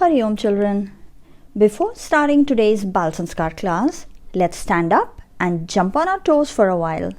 Hari Om children. Before starting today's Bal Sanskar class, let's stand up and jump on our toes for a while.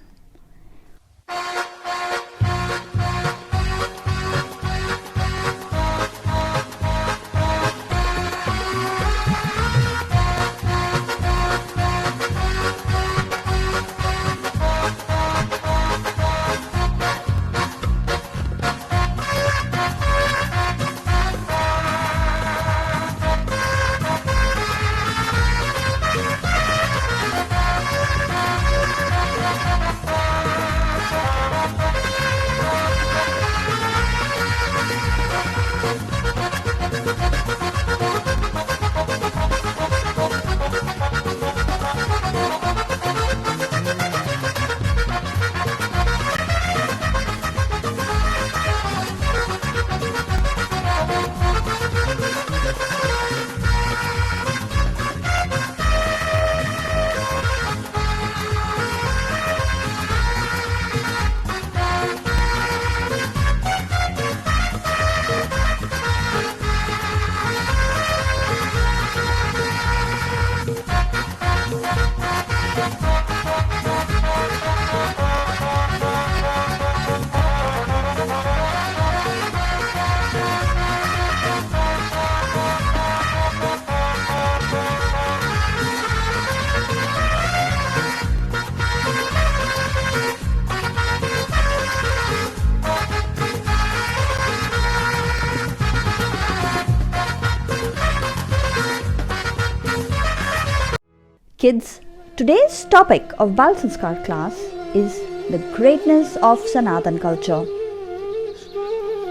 Kids, today's topic of Bal Sanskar class is the greatness of Sanatan culture.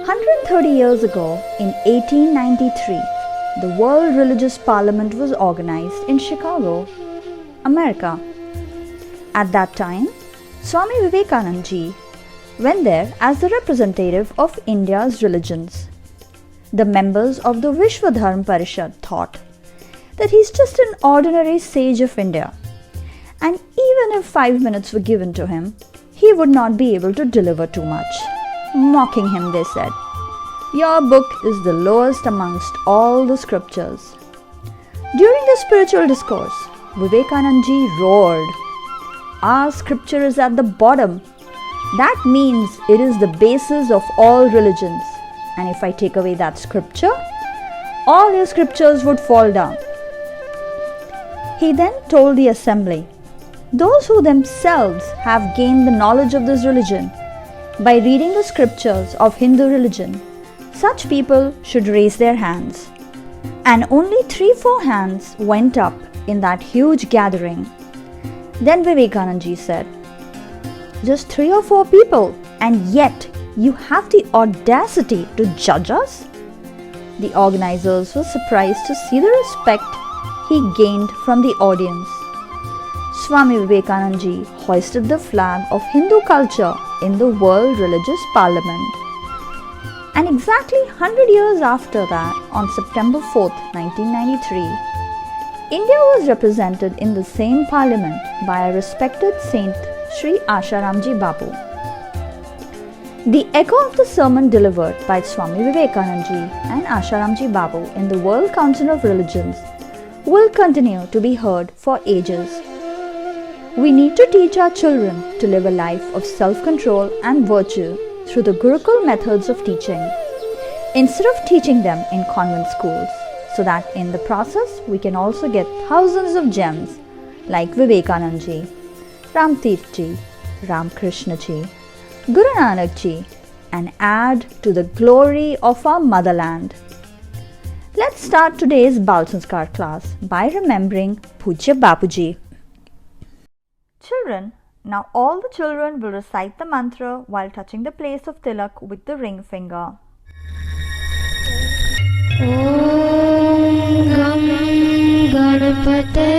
130 years ago, in 1893, the World Religious Parliament was organized in Chicago, America. At that time, Swami Vivekananda ji went there as the representative of India's religions. The members of the Vishwadharma Parishad thought that he's just an ordinary sage of India, and even if 5 minutes were given to him, he would not be able to deliver too much. Mocking him, they said, "Your book is the lowest amongst all the scriptures." During the spiritual discourse, Vivekananda ji roared, "Our scripture is at the bottom. That means it is the basis of all religions, and if I take away that scripture, all your scriptures would fall down." He then told the assembly, "Those who themselves have gained the knowledge of this religion by reading the scriptures of Hindu religion, such people should raise their hands." And only 3-4 hands went up in that huge gathering. Then Vivekananda ji said, "Just 3 or 4 people, and yet you have the audacity to judge us?" The organizers were surprised to see the respect he gained from the audience. Swami Vivekananda ji hoisted the flag of Hindu culture in the World Religious Parliament. And exactly 100 years after that, on September 4th, 1993, India was represented in the same parliament by a respected saint, Sri Asharamji Babu. The echo of the sermon delivered by Swami Vivekananda ji and Asharamji Babu in the World Council of Religions will continue to be heard for ages. We need to teach our children to live a life of self-control and virtue through the Gurukul methods of teaching, instead of teaching them in convent schools, so that in the process we can also get thousands of gems like Vivekananda ji, Ram Tirth ji, Ram Krishna ji, Guru Nanak ji, and add to the glory of our motherland. Let's start today's Bal Sanskar class by remembering Pujya Bapuji. Children, now all the children will recite the mantra while touching the place of tilak with the ring finger. Om Gam Ganapate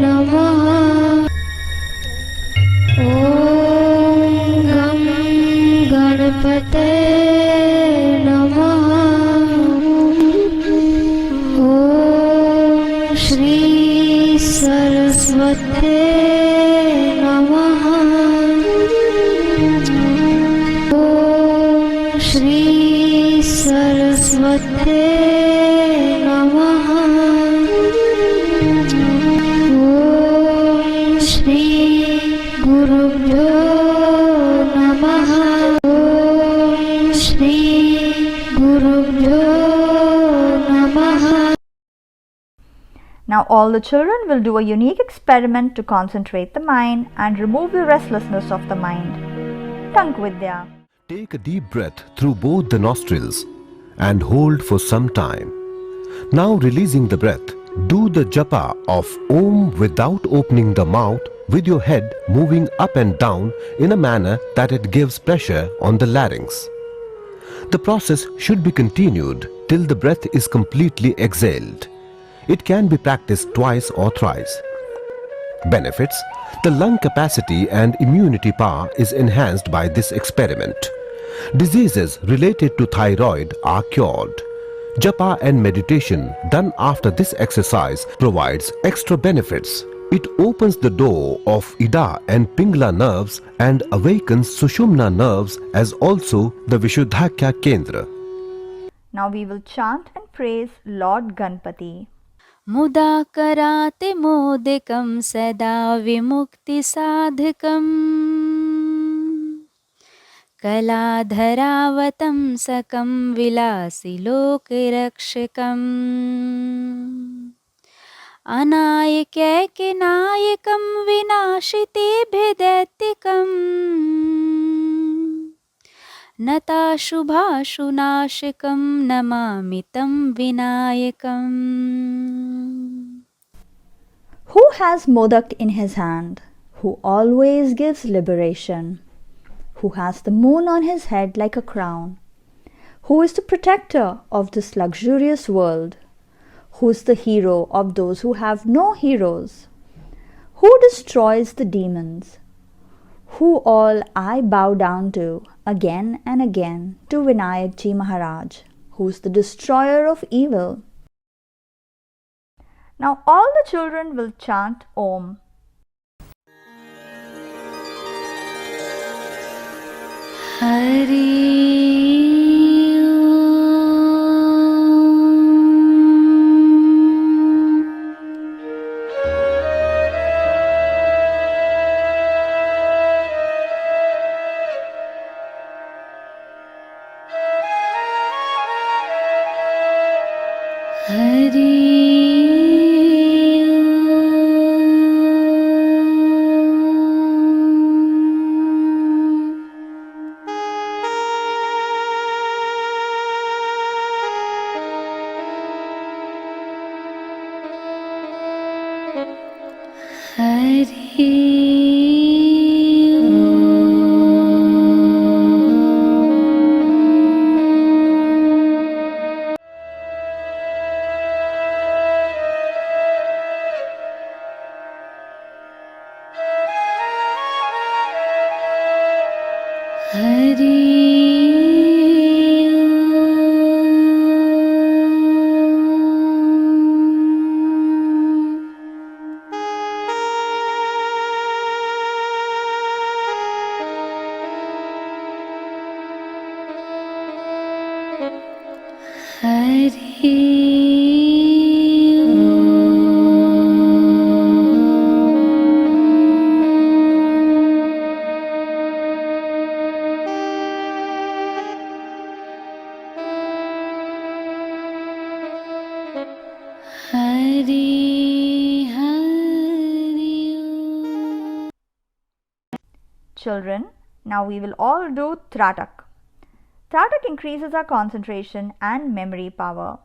Namaha. Om Gam Ganapate Namaha. Om Shri Saraswate Namaha. Om Shri Saraswate Now all the children will do a unique experiment to concentrate the mind and remove the restlessness of the mind. Tank Vidya. Take a deep breath through both the nostrils and hold for some time. Now releasing the breath, do the japa of Om without opening the mouth, with your head moving up and down in a manner that it gives pressure on the larynx. The process should be continued till the breath is completely exhaled. It can be practiced twice or thrice. Benefits: the lung capacity and immunity power is enhanced by this experiment. Diseases related to thyroid are cured. Japa and meditation done after this exercise provides extra benefits. It opens the door of Ida and Pingla nerves and awakens Sushumna nerves as also the Vishuddhakya Kendra. Now we will chant and praise Lord Ganapati. मुदा कराते मोदकं सदा विमुक्तिसाधकम् कलाधरावतं सकं विलासि लोकरक्षकम् अनायकैकनायकं विनाशितेभ्यदैत्यकम् नताशुभाशुनाशकं नमामि तं विनायकम्. Who has modak in his hand, who always gives liberation, who has the moon on his head like a crown, who is the protector of this luxurious world, who is the hero of those who have no heroes, who destroys the demons, who all I bow down to again and again, to Vinayak Ji Maharaj, who is the destroyer of evil. Now all the children will chant Om. Children, now we will all do TRATAK. TRATAK increases our concentration and memory power.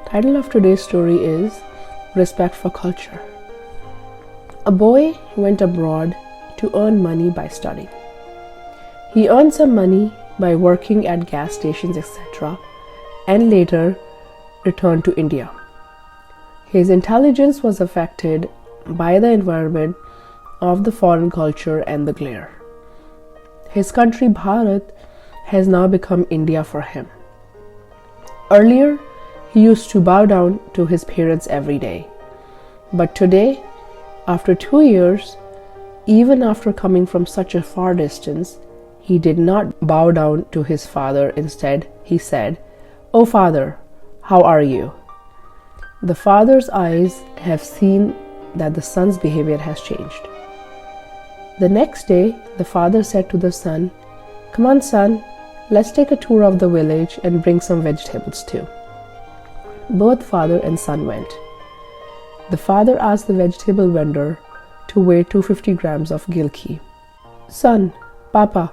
Title of today's story is Respect for Culture. A boy went abroad to earn money by studying. He earned some money by working at gas stations, etc., and later returned to India. His intelligence was affected by the environment of the foreign culture and the glare. His country, Bharat, has now become India for him. Earlier, he used to bow down to his parents every day. But today, after 2 years, even after coming from such a far distance, he did not bow down to his father. Instead, he said, "Oh father, how are you?" The father's eyes have seen that the son's behavior has changed. The next day, the father said to the son, "Come on, son, let's take a tour of the village and bring some vegetables too." Both father and son went. The father asked the vegetable vendor to weigh 250 grams of gilki. "Son, Papa,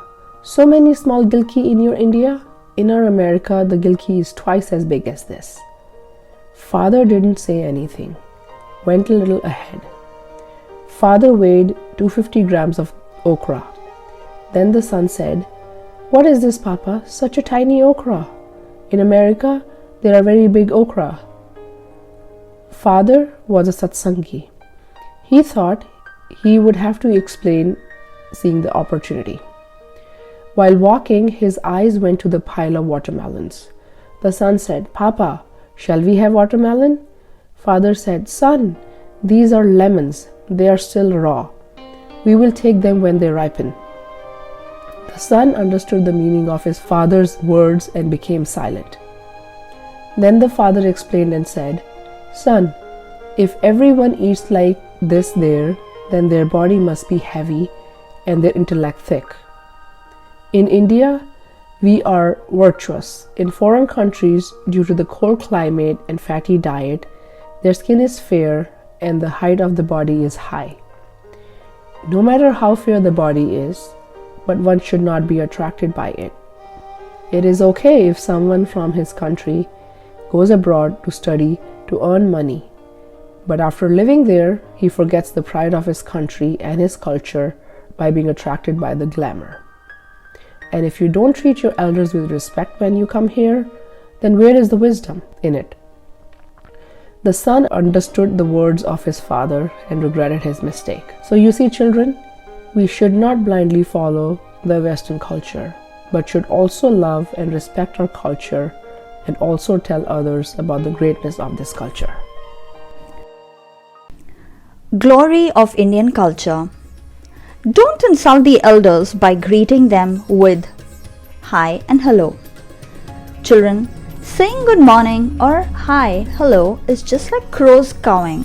so many small gilki in your India? In our America, the gilki is twice as big as this." Father didn't say anything, went a little ahead. Father weighed 250 grams of okra. Then the son said, "What is this, Papa? Such a tiny okra. In America, there are very big okra." Father was a satsangi. He thought he would have to explain, seeing the opportunity. While walking, his eyes went to the pile of watermelons. The son said, "Papa, shall we have watermelon?" Father said, "Son, these are lemons. They are still raw. We will take them when they ripen." The son understood the meaning of his father's words and became silent. Then the father explained and said, "Son, if everyone eats like this there, then their body must be heavy and their intellect thick. In India, we are virtuous. In foreign countries, due to the cold climate and fatty diet, their skin is fair and the height of the body is high. No matter how fair the body is, but one should not be attracted by it. It is okay if someone from his country goes abroad to study to earn money, but after living there, he forgets the pride of his country and his culture by being attracted by the glamour. And if you don't treat your elders with respect when you come here, then where is the wisdom in it?" The son understood the words of his father and regretted his mistake. So you see, children, we should not blindly follow the Western culture, but should also love and respect our culture and also tell others about the greatness of this culture. Glory of Indian culture. Don't insult the elders by greeting them with hi and hello. Children, saying good morning or hi, hello is just like crows cawing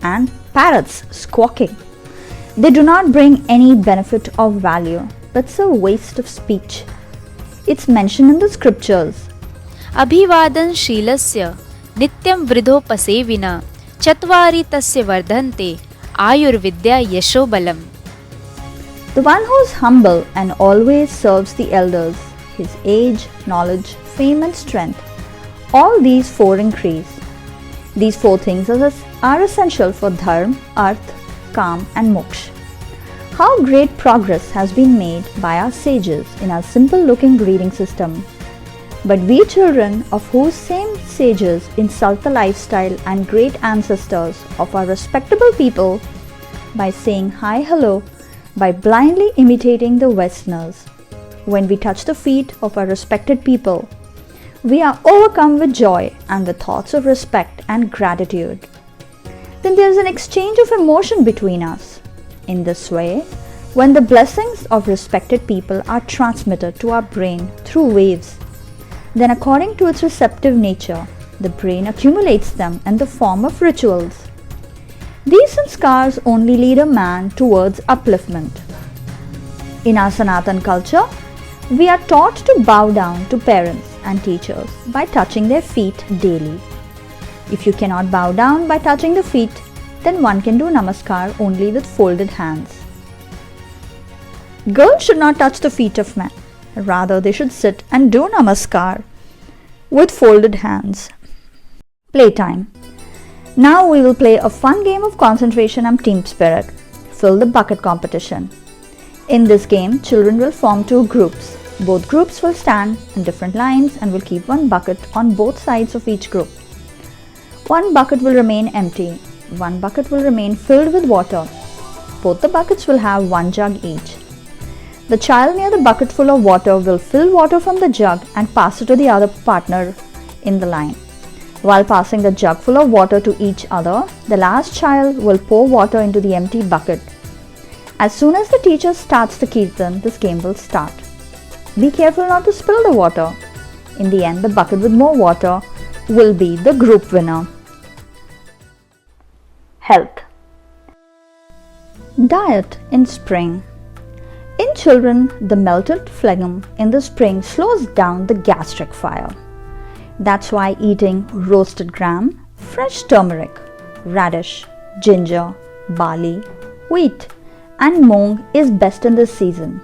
and parrots squawking. They do not bring any benefit or value, but it's a waste of speech. It's mentioned in the scriptures. अभिवादनशीलस्य नित्यं वृद्धोपसेविना चत्वारि तस्य वर्धन्ते आयुर्विद्या यशोबलम्. The one who is humble and always serves the elders, his age, knowledge, fame and strength, all these four increase. These four things are essential for dharma, arth, kam and moksha. How great progress has been made by our sages in our simple looking greeting system. But we children of whose same sages insult the lifestyle and great ancestors of our respectable people by saying hi, hello, by blindly imitating the Westerners. When we touch the feet of our respected people, we are overcome with joy and with thoughts of respect and gratitude. Then there is an exchange of emotion between us. In this way, when the blessings of respected people are transmitted to our brain through waves, then according to its receptive nature, the brain accumulates them in the form of rituals. These sanskars only lead a man towards upliftment. In our Sanatan culture, we are taught to bow down to parents and teachers by touching their feet daily. If you cannot bow down by touching the feet, then one can do namaskar only with folded hands. Girls should not touch the feet of men. Rather, they should sit and do namaskar with folded hands. Playtime. Now we will play a fun game of concentration and team spirit. Fill the bucket competition. In this game, children will form two groups. Both groups will stand in different lines and will keep one bucket on both sides of each group. One bucket will remain empty. One bucket will remain filled with water. Both the buckets will have one jug each. The child near the bucket full of water will fill water from the jug and pass it to the other partner in the line. While passing the jug full of water to each other, the last child will pour water into the empty bucket. As soon as the teacher starts the kirtan, this game will start. Be careful not to spill the water. In the end, the bucket with more water will be the group winner. Health. Diet in spring. In children, the melted phlegm in the spring slows down the gastric fire. That's why eating roasted gram, fresh turmeric, radish, ginger, barley, wheat, and moong is best in this season.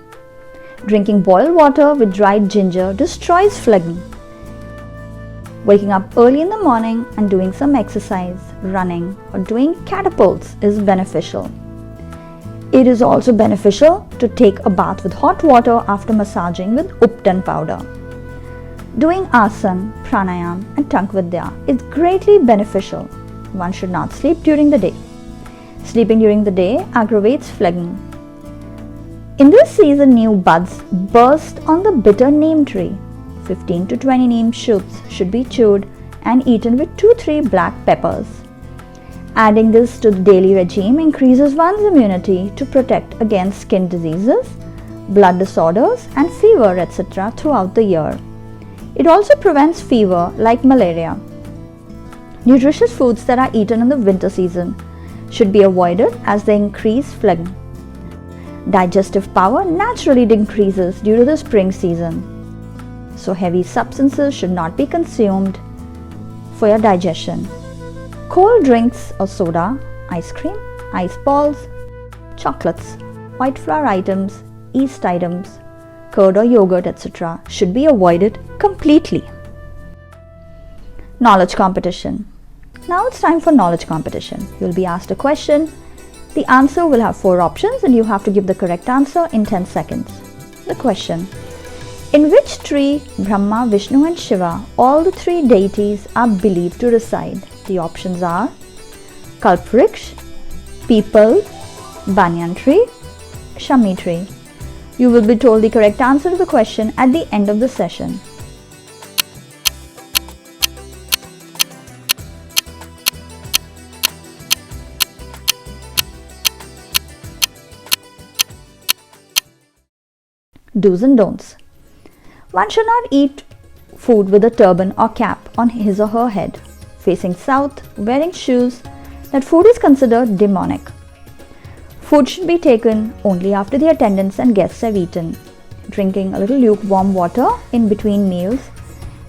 Drinking boiled water with dried ginger destroys phlegm. Waking up early in the morning and doing some exercise, running, or doing catapults is beneficial. It is also beneficial to take a bath with hot water after massaging with uptan powder. Doing asana, pranayama, and VIDYA is greatly beneficial. One should not sleep during the day. Sleeping during the day aggravates phlegm. In this season, new buds burst on the bitter neem tree. 15 to 20 neem shoots should be chewed and eaten with 2-3 black peppers. Adding this to the daily regime increases one's immunity to protect against skin diseases, blood disorders, and fever, etc. throughout the year. It also prevents fever like malaria. Nutritious foods that are eaten in the winter season should be avoided as they increase phlegm. Digestive power naturally decreases due to the spring season, so heavy substances should not be consumed for your digestion. Cold drinks or soda, ice cream, ice balls, chocolates, white flour items, yeast items, curd or yogurt, etc. should be avoided completely. Knowledge competition. Now it's time for knowledge competition. You'll be asked a question. The answer will have 4 options and you have to give the correct answer in 10 seconds. The question: in which tree Brahma, Vishnu and Shiva, all the 3 deities, are believed to reside? The options are Kalpvriksh, Peepal, Banyan tree, Shami tree. You will be told the correct answer to the question at the end of the session. Do's and don'ts. One should not eat food with a turban or cap on his or her head. Facing south, wearing shoes, that food is considered demonic. Food should be taken only after the attendants and guests have eaten. Drinking a little lukewarm water in between meals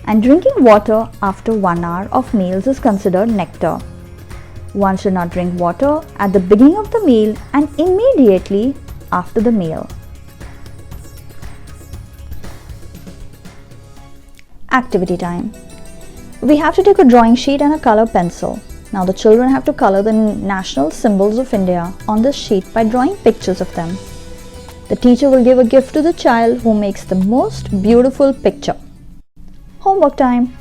and drinking water after 1 hour of meals is considered nectar. One should not drink water at the beginning of the meal and immediately after the meal. Activity time. We have to take a drawing sheet and a color pencil. Now the children have to color the national symbols of India on this sheet by drawing pictures of them. The teacher will give a gift to the child who makes the most beautiful picture. Homework time.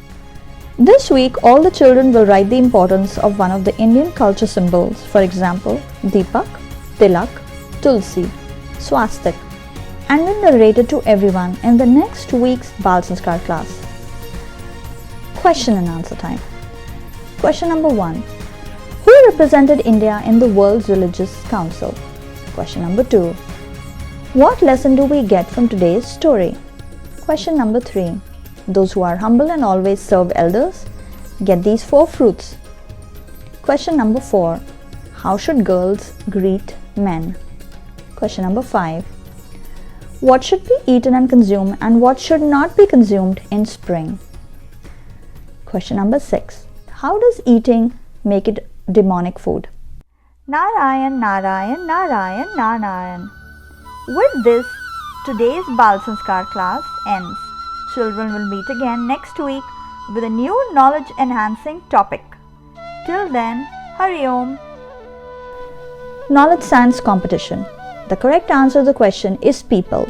This week all the children will write the importance of one of the Indian culture symbols, for example, Deepak, Tilak, Tulsi, Swastik, and will narrate it to everyone in the next week's Bal Sanskar class. Question and answer time. Question number 1. Who represented India in the World Religious Council? Question number 2. What lesson do we get from today's story? Question number 3. Those who are humble and always serve elders get these 4 fruits. Question number 4. How should girls greet men? Question number 5. What should be eaten and consumed and what should not be consumed in spring? Question number 6. How does eating make it demonic food? Narayan, Narayan, Narayan, Narayan. With this, today's Bal Sanskar class ends. Children will meet again next week with a new knowledge enhancing topic. Till then, Hari Om. Knowledge Science Competition. The correct answer to the question is Peepal.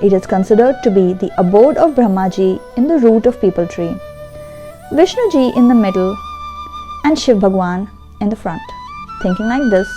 It is considered to be the abode of Brahmaji in the root of Peepal tree. Vishnuji in the middle and Shiv Bhagwan in the front. Thinking like this,